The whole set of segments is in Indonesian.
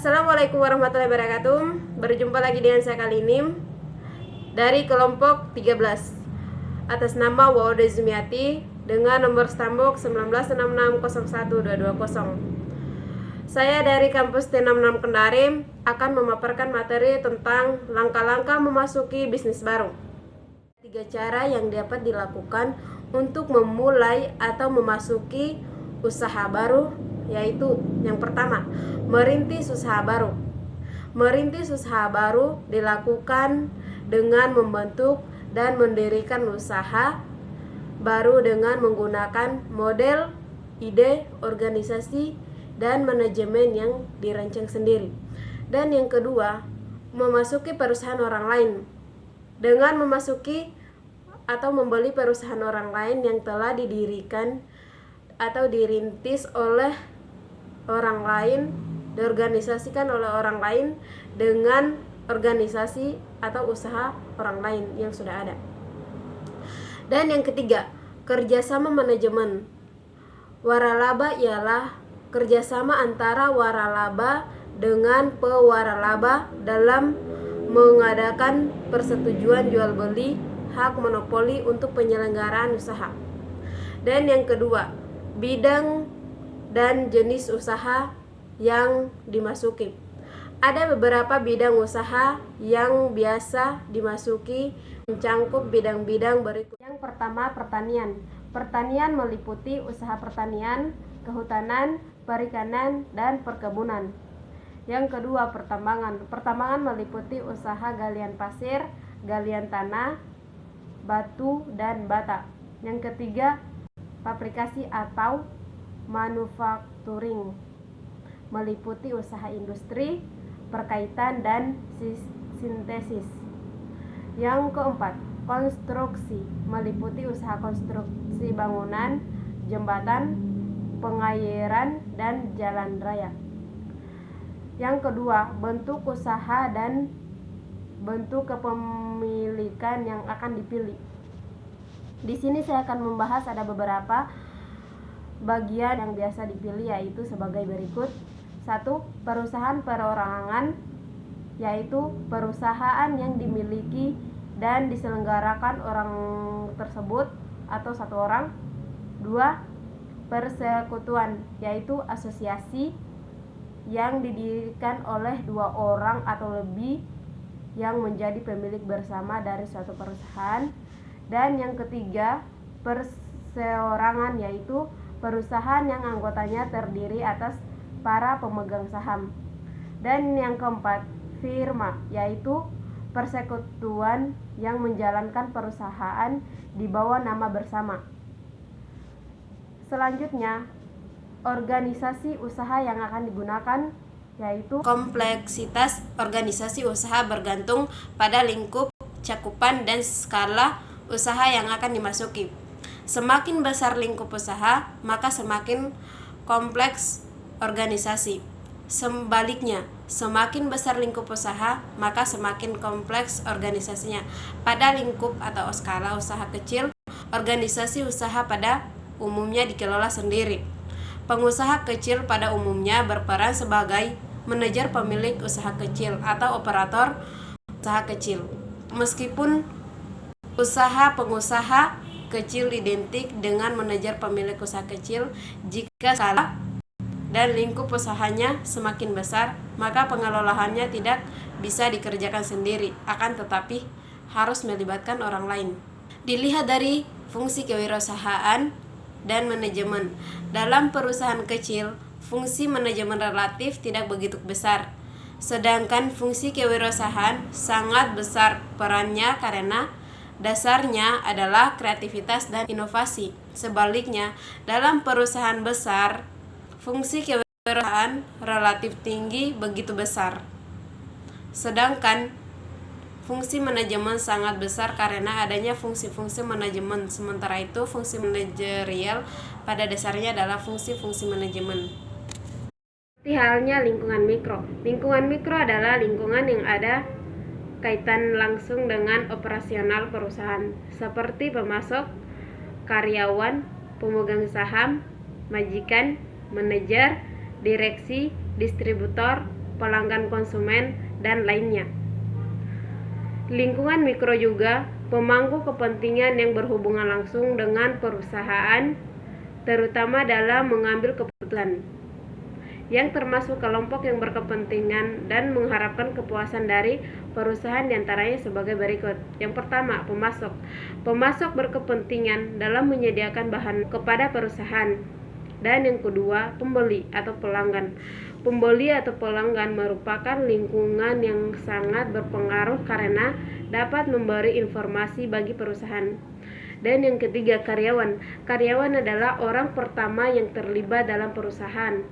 Assalamualaikum warahmatullahi wabarakatuh. Berjumpa lagi dengan saya kali ini dari kelompok 13 atas nama Wauda Zumiati dengan nomor stambuk 1966012220. Saya dari kampus T66 Kendari akan memaparkan materi tentang langkah-langkah memasuki bisnis baru. 3 cara yang dapat dilakukan untuk memulai atau memasuki usaha baru, yaitu yang pertama, merintis usaha baru. Merintis usaha baru dilakukan dengan membentuk dan mendirikan usaha baru dengan menggunakan model, ide, organisasi, dan manajemen yang dirancang sendiri. Dan yang kedua, memasuki perusahaan orang lain dengan memasuki atau membeli perusahaan orang lain yang telah didirikan atau dirintis oleh orang lain, diorganisasikan oleh orang lain dengan organisasi atau usaha orang lain yang sudah ada. Dan yang ketiga, kerjasama manajemen. Waralaba ialah kerjasama antara waralaba dengan pewaralaba dalam mengadakan persetujuan jual beli hak monopoli untuk penyelenggaraan usaha. Dan yang kedua, bidang dan jenis usaha yang dimasuki. Ada beberapa bidang usaha yang biasa dimasuki, mencangkup bidang-bidang berikut. Yang pertama, pertanian. Pertanian meliputi usaha pertanian, kehutanan, perikanan, dan perkebunan. Yang kedua, pertambangan. Pertambangan meliputi usaha galian pasir, galian tanah, batu, dan bata. Yang ketiga, fabrikasi atau manufacturing meliputi usaha industri, perkaitan, dan sintesis. Yang keempat, konstruksi meliputi usaha konstruksi bangunan, jembatan, pengairan, dan jalan raya. Yang kedua, bentuk usaha dan bentuk kepemilikan yang akan dipilih. Di sini saya akan membahas ada beberapa bagian yang biasa dipilih, yaitu sebagai berikut. 1. Perusahaan perorangan, yaitu perusahaan yang dimiliki dan diselenggarakan orang tersebut atau satu orang. 2. Persekutuan, yaitu asosiasi yang didirikan oleh 2 orang atau lebih yang menjadi pemilik bersama dari suatu perusahaan. Dan yang ketiga, perseorangan, yaitu perusahaan yang anggotanya terdiri atas para pemegang saham. Dan yang keempat, firma, yaitu persekutuan yang menjalankan perusahaan di bawah nama bersama. Selanjutnya, organisasi usaha yang akan digunakan, yaitu kompleksitas organisasi usaha bergantung pada lingkup, cakupan, dan skala usaha yang akan dimasuki. Semakin besar lingkup usaha, maka semakin kompleks organisasi. Sebaliknya, semakin besar lingkup usaha, maka semakin kompleks organisasinya. Pada lingkup atau skala usaha kecil, organisasi usaha pada umumnya dikelola sendiri. Pengusaha kecil pada umumnya berperan sebagai manajer pemilik usaha kecil atau operator usaha kecil. Meskipun usaha pengusaha kecil identik dengan manajer pemilik usaha kecil, jika skala dan lingkup usahanya semakin besar, maka pengelolaannya tidak bisa dikerjakan sendiri, akan tetapi harus melibatkan orang lain. Dilihat dari fungsi kewirausahaan dan manajemen. Dalam perusahaan kecil, fungsi manajemen relatif tidak begitu besar, sedangkan fungsi kewirausahaan sangat besar perannya karena dasarnya adalah kreativitas dan inovasi. Sebaliknya, dalam perusahaan besar, fungsi kewirausahaan relatif tinggi begitu besar, sedangkan fungsi manajemen sangat besar karena adanya fungsi-fungsi manajemen. Sementara itu, fungsi manajerial pada dasarnya adalah fungsi-fungsi manajemen. Seperti halnya lingkungan mikro. Lingkungan mikro adalah lingkungan yang ada kaitan langsung dengan operasional perusahaan, seperti pemasok, karyawan, pemegang saham, majikan, manajer, direksi, distributor, pelanggan konsumen, dan lainnya. Lingkungan mikro juga pemangku kepentingan yang berhubungan langsung dengan perusahaan, terutama dalam mengambil keputusan, yang termasuk kelompok yang berkepentingan dan mengharapkan kepuasan dari perusahaan diantaranya sebagai berikut. Yang pertama, pemasok. Pemasok berkepentingan dalam menyediakan bahan kepada perusahaan. Dan yang kedua, pembeli atau pelanggan. Pembeli atau pelanggan merupakan lingkungan yang sangat berpengaruh karena dapat memberi informasi bagi perusahaan. Dan yang ketiga, karyawan. Karyawan adalah orang pertama yang terlibat dalam perusahaan.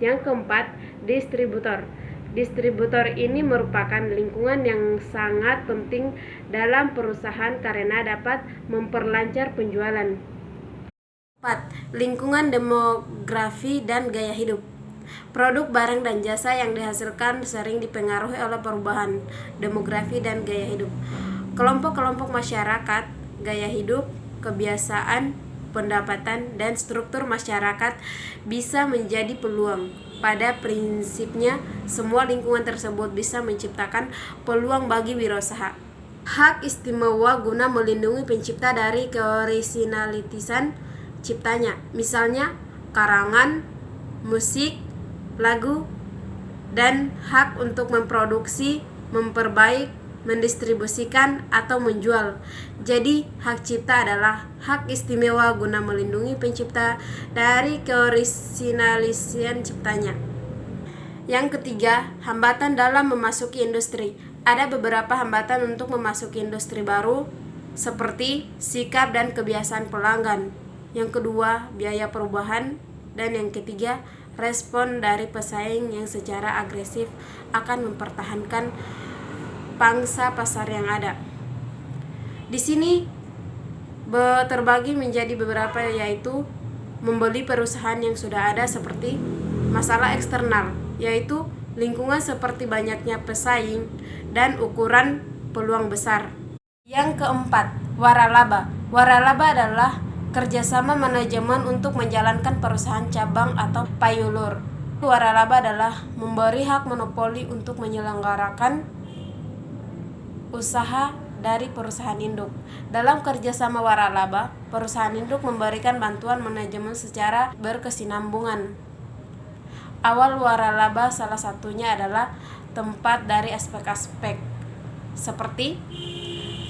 Yang keempat, distributor. Distributor ini merupakan lingkungan yang sangat penting dalam perusahaan karena dapat memperlancar penjualan. 4. Lingkungan demografi dan gaya hidup. Produk, barang, dan jasa yang dihasilkan sering dipengaruhi oleh perubahan demografi dan gaya hidup. Kelompok-kelompok masyarakat, gaya hidup, kebiasaan, pendapatan, dan struktur masyarakat bisa menjadi peluang. Pada prinsipnya, semua lingkungan tersebut bisa menciptakan peluang bagi wirausaha. Hak istimewa guna melindungi pencipta dari keorisinalitasan ciptanya, misalnya karangan, musik, lagu, dan hak untuk memproduksi, memperbaik, mendistribusikan, atau menjual. Jadi, hak cipta adalah hak istimewa guna melindungi pencipta dari keorisinalitasan ciptanya. Yang ketiga, hambatan dalam memasuki industri. Ada beberapa hambatan untuk memasuki industri baru, seperti sikap dan kebiasaan pelanggan. Yang kedua, biaya perubahan. Dan yang ketiga, respon dari pesaing yang secara agresif akan mempertahankan pangsa pasar yang ada. Di sini terbagi menjadi beberapa, yaitu membeli perusahaan yang sudah ada, seperti masalah eksternal, yaitu lingkungan seperti banyaknya pesaing dan ukuran peluang besar. Yang keempat, waralaba. Waralaba adalah kerjasama manajemen untuk menjalankan perusahaan cabang atau payulur. Waralaba adalah memberi hak monopoli untuk menyelenggarakan usaha dari perusahaan induk. Dalam kerjasama waralaba, perusahaan induk memberikan bantuan manajemen secara berkesinambungan. Awal waralaba salah satunya adalah tempat dari aspek-aspek seperti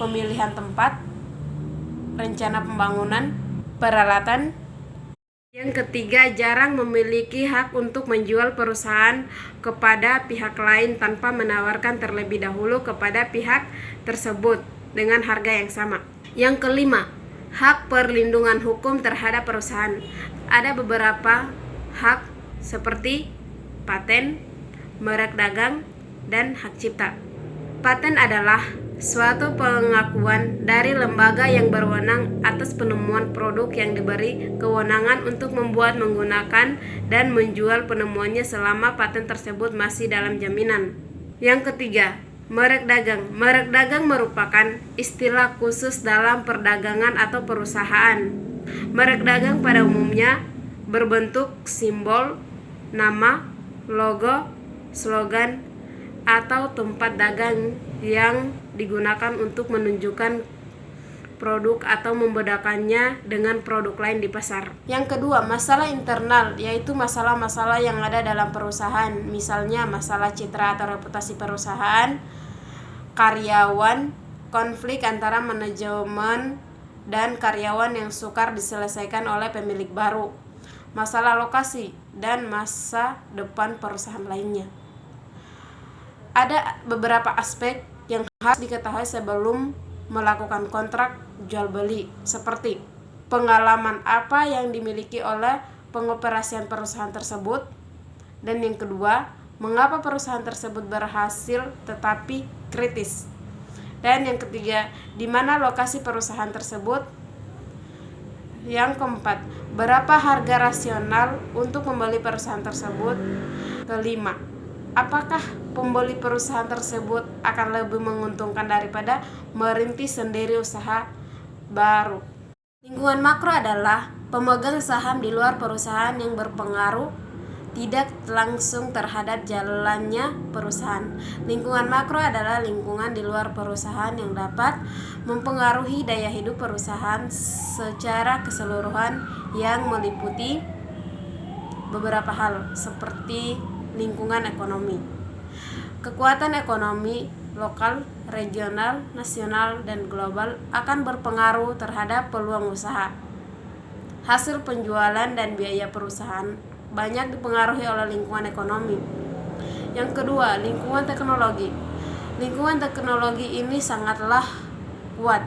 pemilihan tempat, rencana pembangunan, peralatan. Yang ketiga, jarang memiliki hak untuk menjual perusahaan kepada pihak lain tanpa menawarkan terlebih dahulu kepada pihak tersebut dengan harga yang sama. Yang kelima, hak perlindungan hukum terhadap perusahaan. Ada beberapa hak seperti paten, merek dagang, dan hak cipta. Paten adalah suatu pengakuan dari lembaga yang berwenang atas penemuan produk yang diberi kewenangan untuk membuat, menggunakan, dan menjual penemuannya selama paten tersebut masih dalam jaminan. Yang ketiga, merek dagang. Merek dagang merupakan istilah khusus dalam perdagangan atau perusahaan. Merek dagang pada umumnya berbentuk simbol, nama, logo, slogan, atau tempat dagang yang digunakan untuk menunjukkan produk atau membedakannya dengan produk lain di pasar. Yang kedua, masalah internal, yaitu masalah-masalah yang ada dalam perusahaan, misalnya masalah citra atau reputasi perusahaan, karyawan, konflik antara manajemen dan karyawan yang sukar diselesaikan oleh pemilik baru, masalah lokasi, dan masa depan perusahaan lainnya. Ada beberapa aspek yang harus diketahui sebelum melakukan kontrak jual beli, seperti pengalaman apa yang dimiliki oleh pengoperasian perusahaan tersebut, dan yang kedua, mengapa perusahaan tersebut berhasil tetapi kritis, dan yang ketiga, di mana lokasi perusahaan tersebut. Yang keempat, berapa harga rasional untuk membeli perusahaan tersebut. Kelima, apakah pembeli perusahaan tersebut akan lebih menguntungkan daripada merintis sendiri usaha baru. Lingkungan makro adalah pemegang saham di luar perusahaan yang berpengaruh tidak langsung terhadap jalannya perusahaan. Lingkungan makro adalah lingkungan di luar perusahaan yang dapat mempengaruhi daya hidup perusahaan secara keseluruhan yang meliputi beberapa hal seperti lingkungan ekonomi. Kekuatan ekonomi lokal, regional, nasional, dan global akan berpengaruh terhadap peluang usaha. Hasil penjualan dan biaya perusahaan banyak dipengaruhi oleh lingkungan ekonomi. Yang kedua, lingkungan teknologi. Lingkungan teknologi ini sangatlah kuat.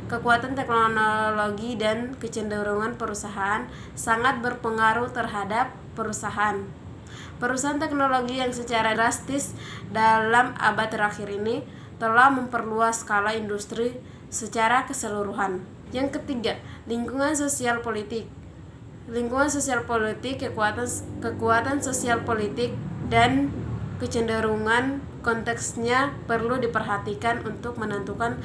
Kekuatan teknologi dan kecenderungan perusahaan sangat berpengaruh terhadap perusahaan. Perusahaan teknologi yang secara drastis dalam abad terakhir ini telah memperluas skala industri secara keseluruhan. Yang ketiga, lingkungan sosial politik. Lingkungan sosial politik, kekuatan sosial politik dan kecenderungan konteksnya perlu diperhatikan untuk menentukan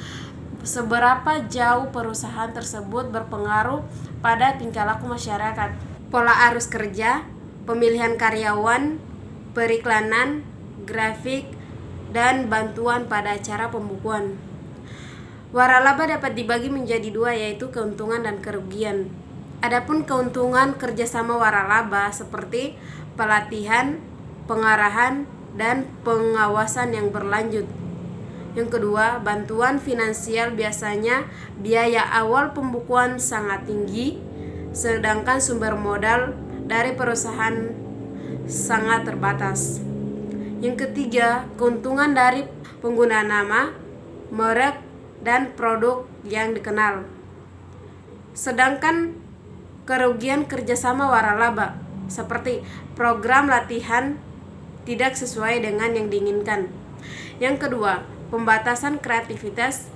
seberapa jauh perusahaan tersebut berpengaruh pada tingkah laku masyarakat. Pola arus kerja, pemilihan karyawan, periklanan, grafik, dan bantuan pada acara pembukuan. Waralaba dapat dibagi menjadi dua, yaitu keuntungan dan kerugian. Adapun keuntungan kerjasama waralaba seperti pelatihan, pengarahan, dan pengawasan yang berlanjut. Yang kedua, bantuan finansial. Biasanya biaya awal pembukuan sangat tinggi, sedangkan sumber modal dari perusahaan sangat terbatas. Yang ketiga, keuntungan dari penggunaan nama, merek, dan produk yang dikenal. Sedangkan kerugian kerjasama waralaba seperti program latihan tidak sesuai dengan yang diinginkan. Yang kedua, pembatasan kreativitas.